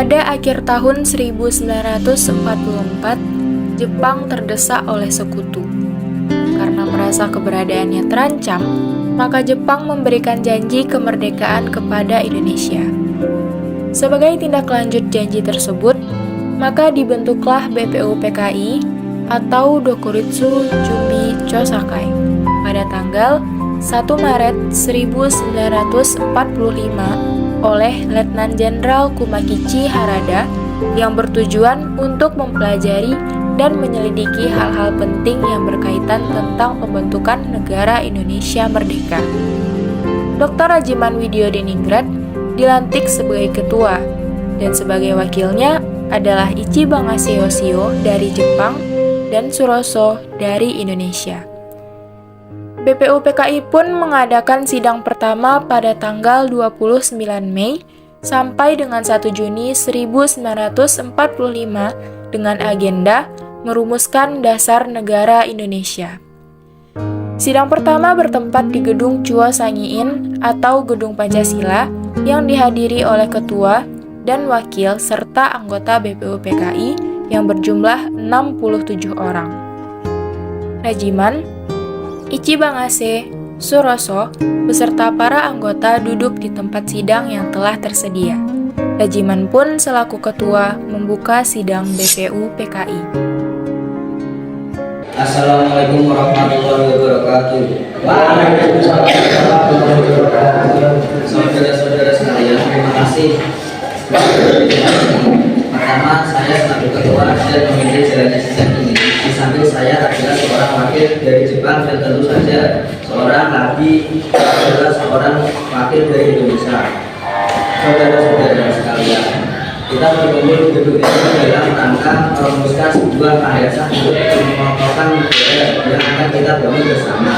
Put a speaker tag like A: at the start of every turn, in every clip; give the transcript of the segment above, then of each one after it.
A: Pada akhir tahun 1944, Jepang terdesak oleh sekutu. Karena merasa keberadaannya terancam, maka Jepang memberikan janji kemerdekaan kepada Indonesia. Sebagai tindak lanjut janji tersebut, maka dibentuklah BPUPKI atau Dokuritsu Chumbi Chosakai pada tanggal 1 Maret 1945 oleh Letnan Jenderal Kumakichi Harada yang bertujuan untuk mempelajari dan menyelidiki hal-hal penting yang berkaitan tentang pembentukan negara Indonesia merdeka. Dr. Rajiman Widyodiningrat dilantik sebagai ketua, dan sebagai wakilnya adalah Ichiban Yoshio dari Jepang dan Suroso dari Indonesia. BPUPKI pun mengadakan sidang pertama pada tanggal 29 Mei sampai dengan 1 Juni 1945 dengan agenda merumuskan dasar negara Indonesia. Sidang pertama bertempat di Gedung Chua Sangiin atau Gedung Pancasila yang dihadiri oleh ketua dan wakil serta anggota BPUPKI yang berjumlah 67 orang. Rajiman, Ichiban Suroso, beserta para anggota duduk di tempat sidang yang telah tersedia. Rajiman pun selaku ketua membuka sidang BPUPKI.
B: Assalamualaikum warahmatullahi wabarakatuh.
C: Waalaikumsalam warahmatullahi wabarakatuh.
B: Saudara-saudara sekalian, terima kasih. Pertama, saya sebagai ketua dan pemimpin jalannya sidang ini. Di samping saya adalah seorang wakil dari Jepang dan tentu saja seorang nabi adalah seorang wakil dari Indonesia. Saudara-saudara sekalian, kita berkumpul di gedung ini dalam rangka merumuskan sebuah gagasan untuk mengokohkan negara yang akan kita bangun bersama.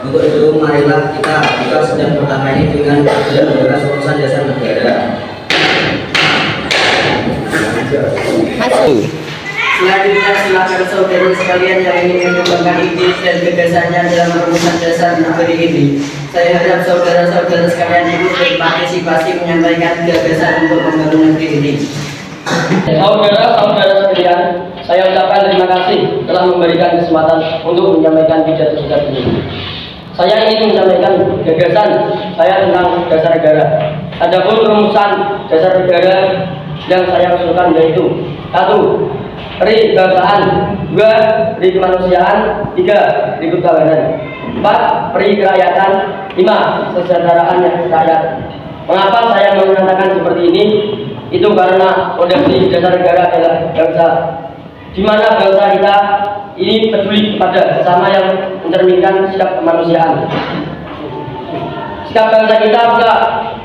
B: Untuk itu, marilah kita buka sidang pertama ini dengan membahas urusan dasar negara.
C: Selanjutnya silakan saudara sekalian yang ingin mengembangkan ide dan gagasannya dalam perumusan dasar negeri ini. Saya harap saudara-saudara sekalian ikut berpartisipasi menyampaikan gagasan untuk membangun negeri ini.
D: Saudara-saudara sekalian, saya ucapkan terima kasih telah memberikan kesempatan untuk menyampaikan pidato singkat ini. Saya ingin menyampaikan gagasan saya tentang dasar negara. Adapun rumusan dasar negara yang saya usulkan yaitu 1. Peri kebangsaan, 2. Peri kemanusiaan, 3. Peri kebawahan, 4. Peri kerakyatan, 5. Kesejahteraan rakyat. Mengapa saya mengatakan seperti ini? Itu karena fondasi dasar negara adalah bangsa, di mana bangsa kita ini peduli kepada sesama yang mencerminkan sikap kemanusiaan. Sikap bangsa kita pula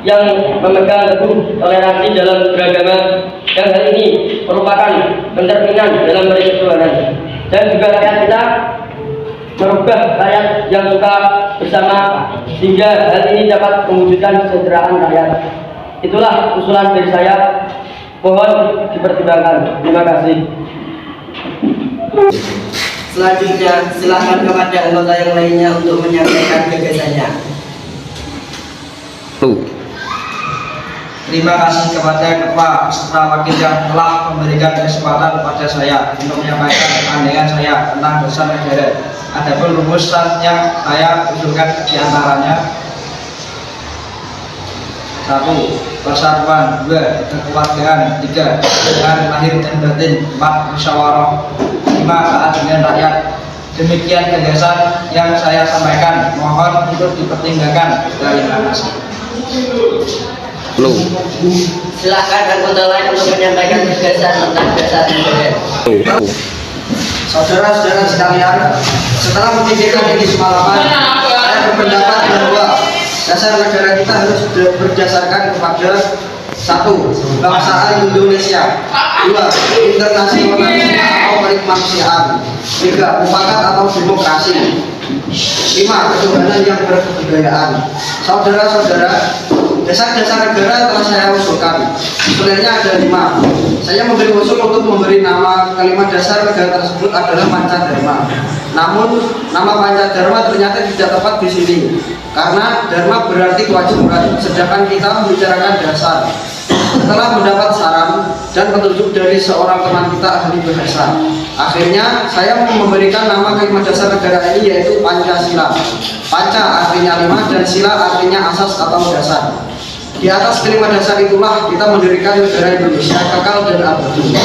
D: yang memegang teguh toleransi dalam beragama, yang hal ini merupakan pencerminan dalam ketuhanan. Dan juga rakyat kita merubah rakyat yang suka bersama, sehingga hal ini dapat mewujudkan kesejahteraan rakyat. Itulah usulan dari saya, mohon dipertimbangkan. Terima kasih.
C: Selanjutnya silakan kepada anggota yang lainnya untuk menyampaikan gagasannya.
E: Terima kasih kepada Ketua beserta wakil yang telah memberikan kesempatan kepada saya untuk menyampaikan pandangan saya tentang dasar negara. Adapun rumusan yang saya usulkan diantaranya: 1. Persatuan, 2. Kekeluargaan, 3. Dengan lahir dan batin, 4. Musyawarah, 5. Taat dengan rakyat. Demikian gagasan yang saya sampaikan, mohon untuk dipertimbangkan. Terima kasih.
C: Silakan anggota lain untuk menyampaikan gagasan tentang dasar negara.
E: Saudara-saudara sekalian, setelah memikirkan ini semalaman, saya berpendapat bahwa dasar negara kita harus berdasarkan kepada 1. Kebangsaan Indonesia, 2. Internasionalisme atau kemanusiaan, 3. Mufakat atau demokrasi, 5. Ketuhanan yang berkebudayaan. Saudara-saudara, dasar-dasar negara telah saya usulkan. Sebenarnya ada 5. Saya memberi usul untuk memberi nama kelima dasar negara tersebut adalah Pancadharma. Namun nama Pancadharma ternyata tidak tepat di sini, karena Dharma berarti kewajiban, sedangkan kita membicarakan dasar. Setelah mendapat saran dan petunjuk dari seorang teman kita ahli bahasa. Akhirnya saya memberikan nama kalimat dasar negara ini yaitu Pancasila. Panca artinya 5 dan sila artinya asas atau dasar. Di atas kalimat dasar itulah kita mendirikan negara Indonesia kekal dan abadi.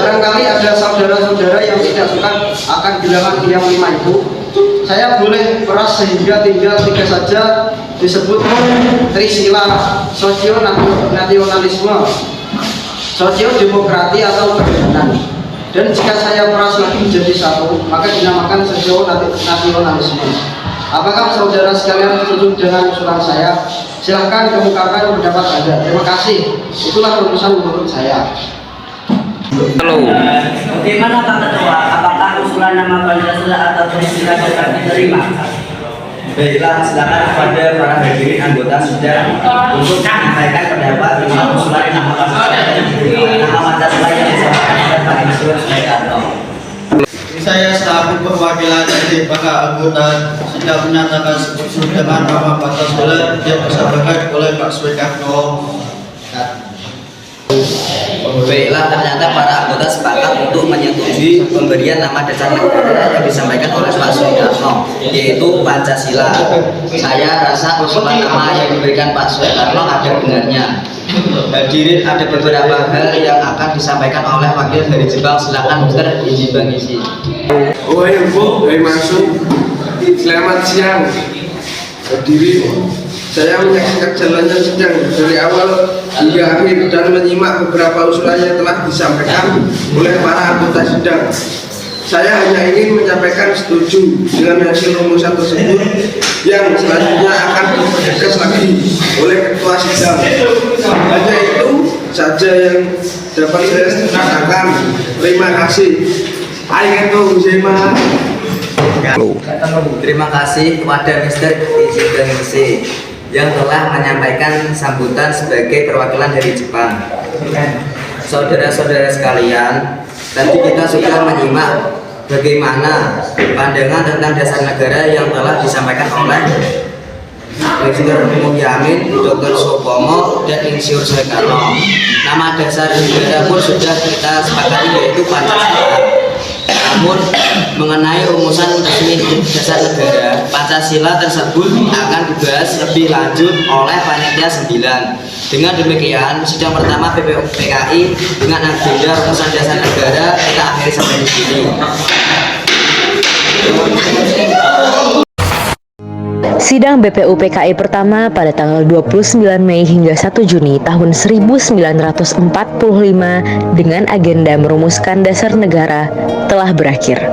E: Barangkali ada saudara-saudara yang tidak suka akan bilangan yang 5 itu. Saya boleh peras sehingga tinggal 3 saja, disebut Trisila, sosionalisme, sosiodemokrasi atau kebenaran. Dan jika saya peras lagi menjadi 1, maka dinamakan sosionasionalisme. Apakah saudara sekalian setuju dengan usulan saya? Silahkan kemukakan pendapat Anda. Terima kasih. Itulah rumusan menurut saya.
C: Bagaimana Pak Ketua? Apakah usulan nama Pancasila atau Trisila dapat diterima?
B: Baiklah, silakan kepada para hadirin anggota sidang untuk menyampaikan pendapat tentang usulan nama Pancasila yang disampaikan oleh Pak Insinyur Soekarno.
F: Saya selaku perwakilan dari para anggota sidang menyatakan setuju dengan nama Pancasila yang disampaikan oleh Pak Soekarno.
B: Baiklah, ternyata para anggota sepakat untuk menyetujui pemberian nama dasar negara yang disampaikan oleh Pak Soekarno, yaitu Pancasila. Saya rasa usulan nama yang diberikan Pak Soekarno ada benarnya. Hadirin, ada beberapa hal yang akan disampaikan oleh wakil dari Jepang. Silakan Mister izin mengisi.
G: Wahai Bu, masuk. Selamat siang. Hadirin, saya menyaksikan jalannya sidang dari awal hingga akhir dan menyimak beberapa usulan yang telah disampaikan oleh para anggota sidang. Saya hanya ingin menyampaikan setuju dengan hasil rumusan tersebut yang selanjutnya akan dipertegas lagi oleh ketua sidang. Hanya itu saja yang dapat saya katakan. Terima kasih. Arigatou gozaimasu.
B: Terima kasih kepada Mr. Ichigami yang telah menyampaikan sambutan sebagai perwakilan dari Jepang. Saudara-saudara sekalian, tadi kita sudah menyimak bagaimana pandangan tentang dasar negara yang telah disampaikan oleh Insinyur Muhyiddin, Dr. Supomo, dan Insinyur Soekarno. Nama dasar negara pun sudah kita sepakati yaitu Pancasila. Namun mengenai rumusan resmi dasar negara, Pancasila tersebut akan dibahas lebih lanjut oleh Panitia 9. Dengan demikian, sidang pertama BPUPKI dengan agenda rumusan dasar negara kita akhiri sampai di sini.
H: Sidang BPUPKI pertama pada tanggal 29 Mei hingga 1 Juni tahun 1945 dengan agenda merumuskan dasar negara telah berakhir.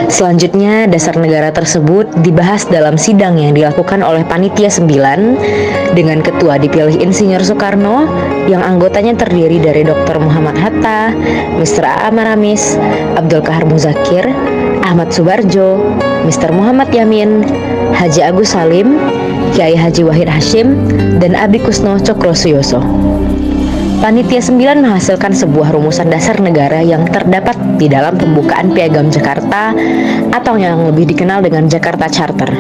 H: Selanjutnya, dasar negara tersebut dibahas dalam sidang yang dilakukan oleh Panitia 9 dengan ketua dipilih Insinyur Soekarno yang anggotanya terdiri dari Dr. Muhammad Hatta, Mr. A. Maramis, Abdul Kahar Muzakir, Ahmad Subarjo, Mr. Muhammad Yamin, Haji Agus Salim, Kiai Haji Wahid Hashim, dan Abi Kusno Cokro Suyoso. Panitia 9 menghasilkan sebuah rumusan dasar negara yang terdapat di dalam pembukaan Piagam Jakarta atau yang lebih dikenal dengan Jakarta Charter.